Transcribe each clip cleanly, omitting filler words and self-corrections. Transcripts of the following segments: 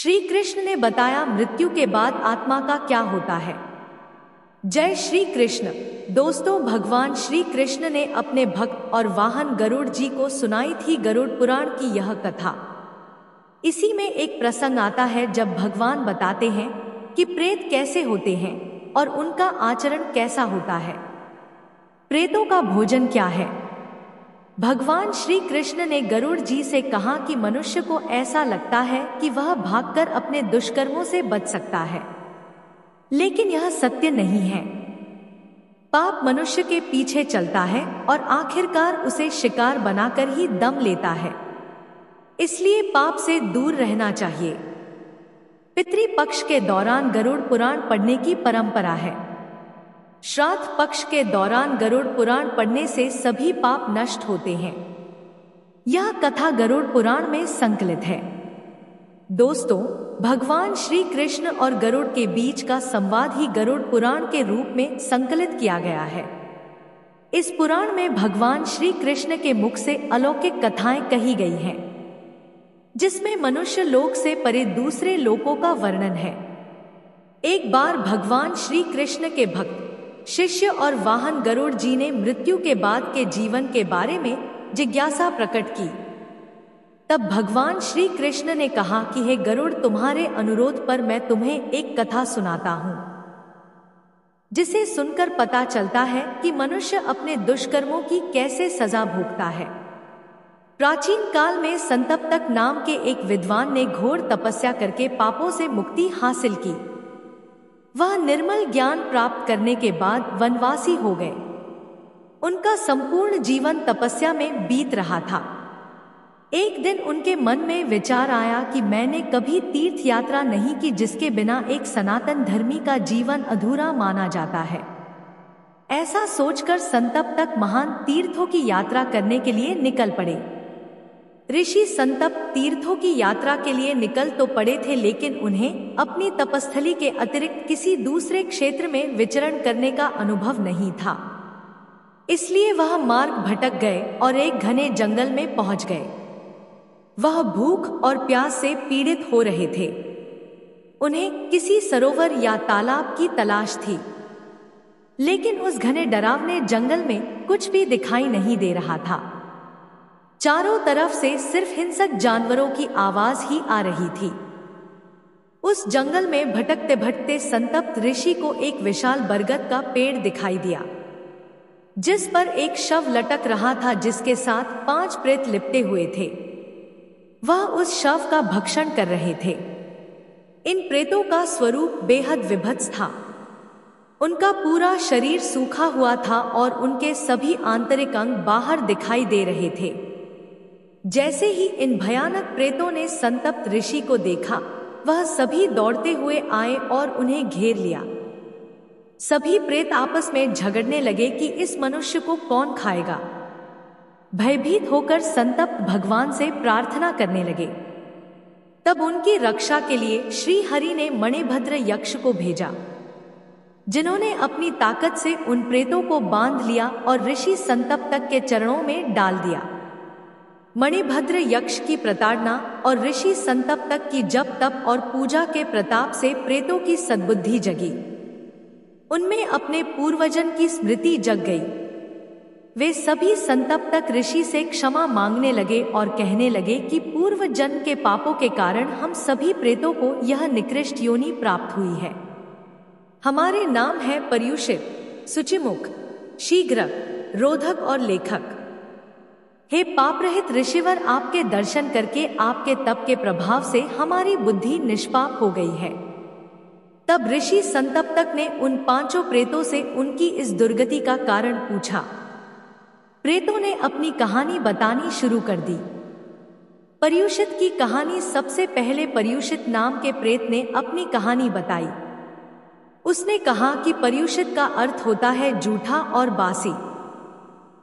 श्री कृष्ण ने बताया मृत्यु के बाद आत्मा का क्या होता है। जय श्री कृष्ण। दोस्तों, भगवान श्री कृष्ण ने अपने भक्त और वाहन गरुड़ जी को सुनाई थी गरुड़ पुराण की यह कथा। इसी में एक प्रसंग आता है जब भगवान बताते हैं कि प्रेत कैसे होते हैं और उनका आचरण कैसा होता है। प्रेतों का भोजन क्या है। भगवान श्री कृष्ण ने गरुड़ जी से कहा कि मनुष्य को ऐसा लगता है कि वह भागकर अपने दुष्कर्मों से बच सकता है, लेकिन यह सत्य नहीं है। पाप मनुष्य के पीछे चलता है और आखिरकार उसे शिकार बनाकर ही दम लेता है। इसलिए पाप से दूर रहना चाहिए। पितृपक्ष के दौरान गरुड़ पुराण पढ़ने की परंपरा है। श्राद्ध पक्ष के दौरान गरुड़ पुराण पढ़ने से सभी पाप नष्ट होते हैं। यह कथा गरुड़ पुराण में संकलित है। दोस्तों, भगवान श्री कृष्ण और गरुड़ के बीच का संवाद ही गरुड़ पुराण के रूप में संकलित किया गया है। इस पुराण में भगवान श्री कृष्ण के मुख से अलौकिक कथाएं कही गई हैं, जिसमें मनुष्य लोक से परे दूसरे लोकों का वर्णन है। एक बार भगवान श्री कृष्ण के भक्त, शिष्य और वाहन गरुड़ जी ने मृत्यु के बाद के जीवन के बारे में जिज्ञासा प्रकट की। तब भगवान श्री कृष्ण ने कहा कि हे गरुड़, तुम्हारे अनुरोध पर मैं तुम्हें एक कथा सुनाता हूं, जिसे सुनकर पता चलता है कि मनुष्य अपने दुष्कर्मों की कैसे सजा भोगता है। प्राचीन काल में संतप्तक नाम के एक विद्वान ने घोर तपस्या करके पापों से मुक्ति हासिल की। वह निर्मल ज्ञान प्राप्त करने के बाद वनवासी हो गए। उनका संपूर्ण जीवन तपस्या में बीत रहा था। एक दिन उनके मन में विचार आया कि मैंने कभी तीर्थ यात्रा नहीं की, जिसके बिना एक सनातन धर्मी का जीवन अधूरा माना जाता है। ऐसा सोचकर संतप्तक महान तीर्थों की यात्रा करने के लिए निकल पड़े। ऋषि संतप्त तीर्थों की यात्रा के लिए निकल तो पड़े थे, लेकिन उन्हें अपनी तपस्थली के अतिरिक्त किसी दूसरे क्षेत्र में विचरण करने का अनुभव नहीं था। इसलिए वह मार्ग भटक गए और एक घने जंगल में पहुंच गए। वह भूख और प्यास से पीड़ित हो रहे थे। उन्हें किसी सरोवर या तालाब की तलाश थी, लेकिन उस घने डरावने जंगल में कुछ भी दिखाई नहीं दे रहा था। चारों तरफ से सिर्फ हिंसक जानवरों की आवाज ही आ रही थी। उस जंगल में भटकते भटकते संतप्त ऋषि को एक विशाल बरगद का पेड़ दिखाई दिया, जिस पर एक शव लटक रहा था, जिसके साथ 5 प्रेत लिपटे हुए थे। वह उस शव का भक्षण कर रहे थे। इन प्रेतों का स्वरूप बेहद विभत्स था। उनका पूरा शरीर सूखा हुआ था और उनके सभी आंतरिक अंग बाहर दिखाई दे रहे थे। जैसे ही इन भयानक प्रेतों ने संतप्त ऋषि को देखा, वह सभी दौड़ते हुए आए और उन्हें घेर लिया। सभी प्रेत आपस में झगड़ने लगे कि इस मनुष्य को कौन खाएगा। भयभीत होकर संतप्त भगवान से प्रार्थना करने लगे। तब उनकी रक्षा के लिए श्री हरि ने मणिभद्र यक्ष को भेजा, जिन्होंने अपनी ताकत से उन प्रेतों को बांध लिया और ऋषि संतप्तक के चरणों में डाल दिया। मणिभद्र यक्ष की प्रताड़ना और ऋषि संतप्तक की जप तप और पूजा के प्रताप से प्रेतों की सद्बुद्धि जगी। उनमें अपने पूर्वजन की स्मृति जग गई। वे सभी संतप्तक ऋषि से क्षमा मांगने लगे और कहने लगे कि पूर्व जन्म के पापों के कारण हम सभी प्रेतों को यह निकृष्ट योनि प्राप्त हुई है। हमारे नाम है पर्युषित, शुचिमुख, शीघ्र, रोधक और लेखक। हे पापरहित ऋषिवर, आपके दर्शन करके आपके तप के प्रभाव से हमारी बुद्धि निष्पाप हो गई है। तब ऋषि संतप्तक ने उन 5 प्रेतों से उनकी इस दुर्गति का कारण पूछा। प्रेतों ने अपनी कहानी बतानी शुरू कर दी। पर्युषित की कहानी सबसे पहले पर्युषित नाम के प्रेत ने अपनी कहानी बताई। उसने कहा कि पर्युषित का अर्थ होता है झूठा और बासी।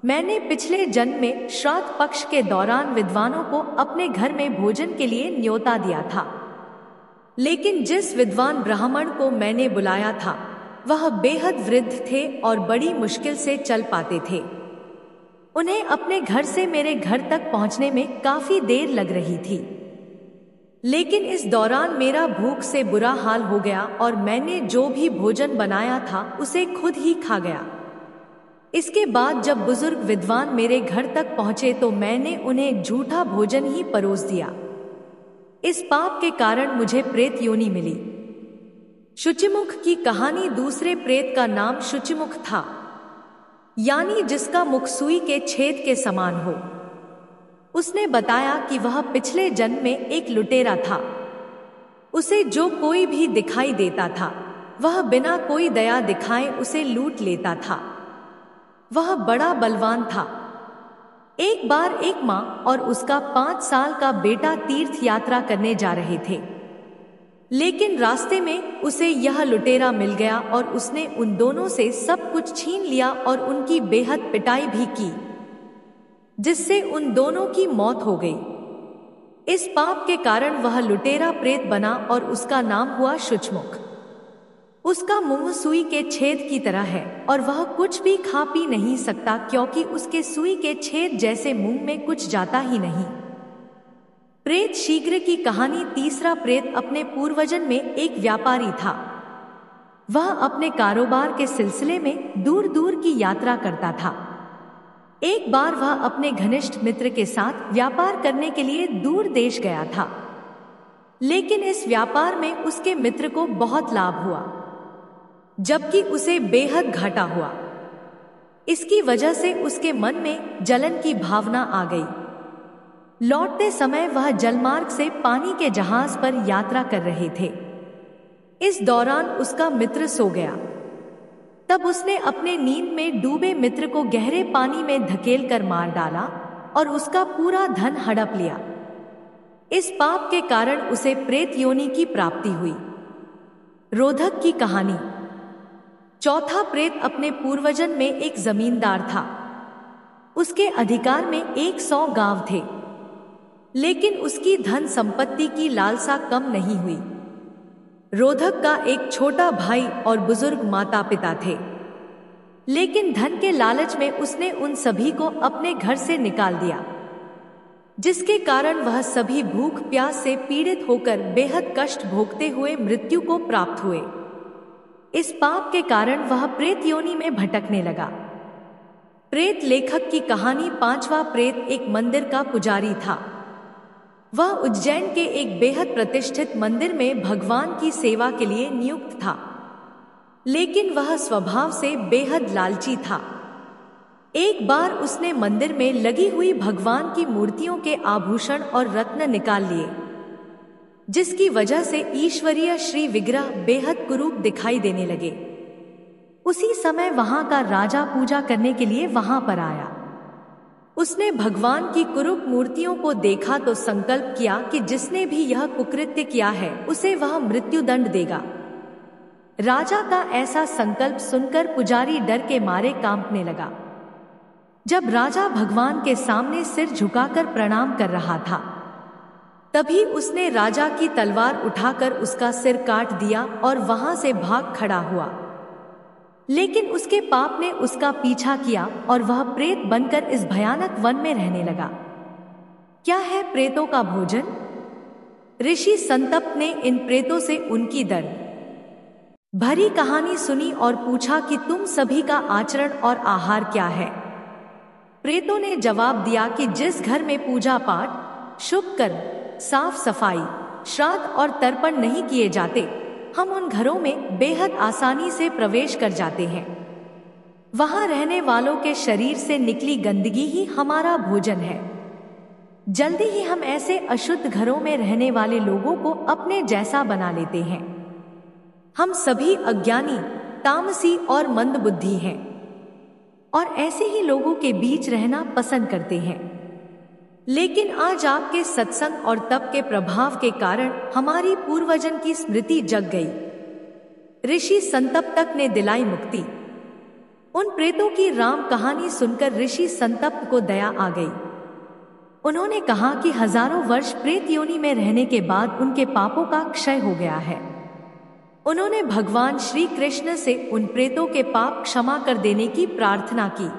मैंने पिछले जन्म में श्राद्ध पक्ष के दौरान विद्वानों को अपने घर में भोजन के लिए न्योता दिया था, लेकिन जिस विद्वान ब्राह्मण को मैंने बुलाया था वह बेहद वृद्ध थे और बड़ी मुश्किल से चल पाते थे। उन्हें अपने घर से मेरे घर तक पहुंचने में काफी देर लग रही थी। लेकिन इस दौरान मेरा भूख से बुरा हाल हो गया और मैंने जो भी भोजन बनाया था उसे खुद ही खा गया। इसके बाद जब बुजुर्ग विद्वान मेरे घर तक पहुंचे तो मैंने उन्हें एक झूठा भोजन ही परोस दिया। इस पाप के कारण मुझे प्रेत योनि मिली। शुचिमुख की कहानी। दूसरे प्रेत का नाम शुचिमुख था, यानी जिसका मुख सुई के छेद के समान हो। उसने बताया कि वह पिछले जन्म में एक लुटेरा था। उसे जो कोई भी दिखाई देता था वह बिना कोई दया दिखाए उसे लूट लेता था। वह बड़ा बलवान था। एक बार एक माँ और उसका 5 साल का बेटा तीर्थ यात्रा करने जा रहे थे, लेकिन रास्ते में उसे यह लुटेरा मिल गया और उसने उन दोनों से सब कुछ छीन लिया और उनकी बेहद पिटाई भी की, जिससे उन दोनों की मौत हो गई। इस पाप के कारण वह लुटेरा प्रेत बना और उसका नाम हुआ शुचमुख। उसका मुंह सुई के छेद की तरह है और वह कुछ भी खा पी नहीं सकता, क्योंकि उसके सुई के छेद जैसे मुंह में कुछ जाता ही नहीं। प्रेत शीघ्र की कहानी। तीसरा प्रेत अपने पूर्वजन्म में एक व्यापारी था। वह अपने कारोबार के सिलसिले में दूर दूर की यात्रा करता था। एक बार वह अपने घनिष्ठ मित्र के साथ व्यापार करने के लिए दूर देश गया था, लेकिन इस व्यापार में उसके मित्र को बहुत लाभ हुआ, जबकि उसे बेहद घाटा हुआ। इसकी वजह से उसके मन में जलन की भावना आ गई। लौटते समय वह जलमार्ग से पानी के जहाज पर यात्रा कर रहे थे। इस दौरान उसका मित्र सो गया। तब उसने अपने नींद में डूबे मित्र को गहरे पानी में धकेल कर मार डाला और उसका पूरा धन हड़प लिया। इस पाप के कारण उसे प्रेत योनि की प्राप्ति हुई। रोधक की कहानी। चौथा प्रेत अपने पूर्वजन्म में एक जमींदार था। उसके अधिकार में 100 गांव थे, लेकिन उसकी धन संपत्ति की लालसा कम नहीं हुई। रोधक का एक छोटा भाई और बुजुर्ग माता पिता थे, लेकिन धन के लालच में उसने उन सभी को अपने घर से निकाल दिया, जिसके कारण वह सभी भूख प्यास से पीड़ित होकर बेहद कष्ट भोगते हुए मृत्यु को प्राप्त हुए। इस पाप के कारण वह प्रेत योनि में भटकने लगा। प्रेत लेखक की कहानी। पांचवा प्रेत एक मंदिर का पुजारी था। वह उज्जैन के एक बेहद प्रतिष्ठित मंदिर में भगवान की सेवा के लिए नियुक्त था, लेकिन वह स्वभाव से बेहद लालची था। एक बार उसने मंदिर में लगी हुई भगवान की मूर्तियों के आभूषण और रत्न निकाल लिए, जिसकी वजह से ईश्वरीय श्री विग्रह बेहद कुरूप दिखाई देने लगे। उसी समय वहां का राजा पूजा करने के लिए वहां पर आया। उसने भगवान की कुरूप मूर्तियों को देखा तो संकल्प किया कि जिसने भी यह कुकृत्य किया है उसे वह मृत्युदंड देगा। राजा का ऐसा संकल्प सुनकर पुजारी डर के मारे कांपने लगा। जब राजा भगवान के सामने सिर झुकाकर प्रणाम कर रहा था, तभी उसने राजा की तलवार उठाकर उसका सिर काट दिया और वहां से भाग खड़ा हुआ। लेकिन उसके पाप ने उसका पीछा किया और वह प्रेत बनकर इस भयानक वन में रहने लगा। क्या है प्रेतों का भोजन? ऋषि संतप्त ने इन प्रेतों से उनकी दर्द भरी कहानी सुनी और पूछा कि तुम सभी का आचरण और आहार क्या है? प्रेतों ने जवाब दिया कि जिस घर में पूजा पाठ, शुभ कर्म, साफ सफाई, श्राद्ध और तर्पण नहीं किए जाते, हम उन घरों में बेहद आसानी से प्रवेश कर जाते हैं। वहां रहने वालों के शरीर से निकली गंदगी ही हमारा भोजन है। जल्दी ही हम ऐसे अशुद्ध घरों में रहने वाले लोगों को अपने जैसा बना लेते हैं। हम सभी अज्ञानी, तामसी और मंदबुद्धि हैं और ऐसे ही लोगों के बीच रहना पसंद करते हैं। लेकिन आज आपके सत्संग और तप के प्रभाव के कारण हमारी पूर्वजन की स्मृति जग गई। ऋषि संतप्त ने दिलाई मुक्ति। उन प्रेतों की राम कहानी सुनकर ऋषि संतप्त को दया आ गई। उन्होंने कहा कि हजारों वर्ष प्रेत योनि में रहने के बाद उनके पापों का क्षय हो गया है। उन्होंने भगवान श्री कृष्ण से उन प्रेतों के पाप क्षमा कर देने की प्रार्थना की।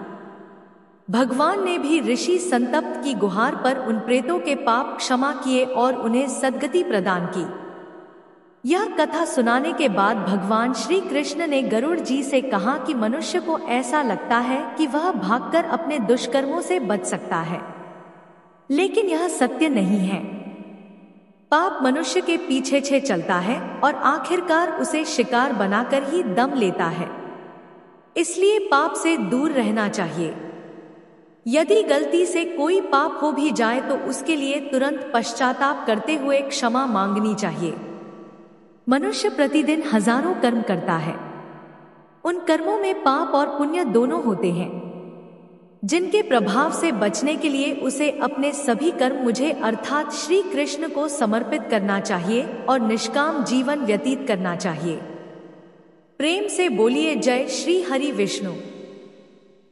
भगवान ने भी ऋषि संतप्त की गुहार पर उन प्रेतों के पाप क्षमा किए और उन्हें सद्गति प्रदान की। यह कथा सुनाने के बाद भगवान श्री कृष्ण ने गरुड़ जी से कहा कि मनुष्य को ऐसा लगता है कि वह भागकर अपने दुष्कर्मों से बच सकता है, लेकिन यह सत्य नहीं है। पाप मनुष्य के पीछे चलता है और आखिरकार उसे शिकार बनाकर ही दम लेता है। इसलिए पाप से दूर रहना चाहिए। यदि गलती से कोई पाप हो भी जाए तो उसके लिए तुरंत पश्चाताप करते हुए क्षमा मांगनी चाहिए। मनुष्य प्रतिदिन हजारों कर्म करता है। उन कर्मों में पाप और पुण्य दोनों होते हैं, जिनके प्रभाव से बचने के लिए उसे अपने सभी कर्म मुझे अर्थात श्री कृष्ण को समर्पित करना चाहिए और निष्काम जीवन व्यतीत करना चाहिए। प्रेम से बोलिए जय श्री हरि विष्णु।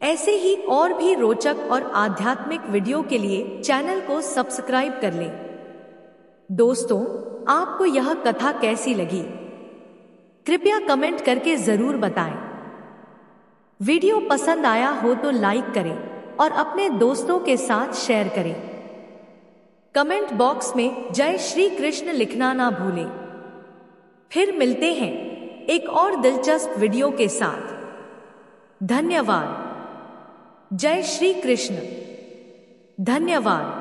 ऐसे ही और भी रोचक और आध्यात्मिक वीडियो के लिए चैनल को सब्सक्राइब कर लें। दोस्तों, आपको यह कथा कैसी लगी? कृपया कमेंट करके जरूर बताएं। वीडियो पसंद आया हो तो लाइक करें और अपने दोस्तों के साथ शेयर करें। कमेंट बॉक्स में जय श्री कृष्ण लिखना ना भूलें। फिर मिलते हैं एक और दिलचस्प वीडियो के साथ। धन्यवाद। जय श्री कृष्ण। धन्यवाद।